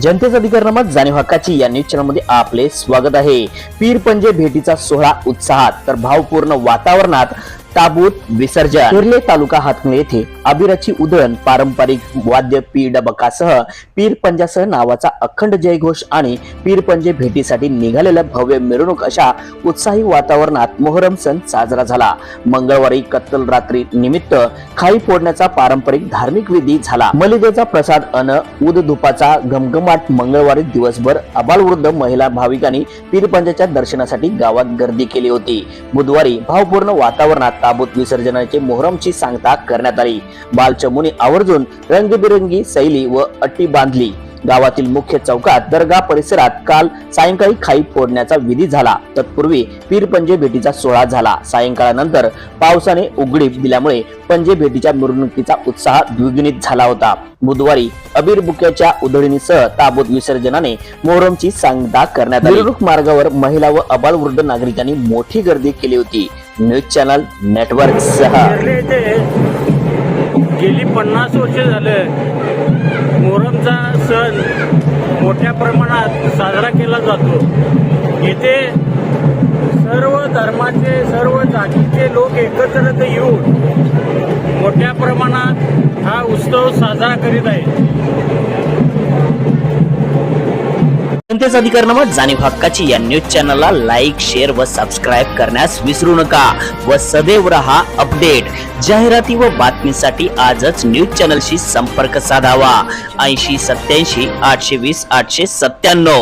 जनतेचा अधिकारनामा जाणीव हक्काची या न्यूज चॅनल मध्ये आपले स्वागत आहे। पीरपंजे भेटीचा सोहळा उत्साहात तर भावपूर्ण वातावरणात ताबूत विसर्जन। केर्ले तालुका हातकणंगले येथे अबीराची उधळण, पारंपरिक वाद्य पीडबकासह पीरपंजासह नावाचा अखंड जयघोष आणि पीरपंजे भेटीसाठी निघालेल्या भव्य मिरवणूक अशा उत्साही वातावरणात मोहरम सण साजरा झाला। मंगळवारी कत्तल रात्री निमित्त खाई फोडण्याचा पारंपरिक धार्मिक विधी झाला। मलिदेचा प्रसाद अन उद धुपाचा घमघमाट। मंगळवारी दिवसभर अबालवृद्ध महिला भाविकांनी पीरपंजाच्या दर्शनासाठी गावात गर्दी केली होती। बुधवारी भावपूर्ण वातावरणात ताबूत विसर्जनाची मोहरमची सांगता करण्यात आली। बालचमुनी आवर्जून रंगबिरंगी शैली व अट्टी बांधली। गावातील मुख्य चौकात दर्गा परिसरात काल सायंकाळी खाई फोडण्याचा विधी झाला। तत्पूर्वी पीरपंजे भेटीचा सोहळा झाला। सायंकाळानंतर पावसाने उघडीप दिल्यामुळे पंजे भेटीच्या मिरवणुकीचा उत्साह द्विगुणित झाला होता। बुधवारी अबीर बुक्याच्या उधळणीसह ताबूत विसर्जनाने मोहरमची सांगता करण्यात आली। मिरवणूक मार्गावर महिला व अबालवृद्ध नागरिकांनी मोठी गर्दी केली होती। न्यूज चॅनल नेटवर्क सह गेली 50 वर्ष झाले मोहरमचा सण मोठ्या प्रमाणात साजरा केला जातो। येथे सर्व धर्माचे, सर्व जातीचे लोक एकत्र येऊन मोठ्या प्रमाणात हा उत्सव साजरा करीत आहेत। जनतेचा अधिकारनामा जाणीव हक्काची या न्यूज चॅनलला लाईक, शेअर व सबस्क्राईब करण्यास विसरू नका व सदैव रहा अपडेट। जाहिराती व बातमीसाठी आजच न्यूज चॅनलशी संपर्क साधावा। 80 87 820 897।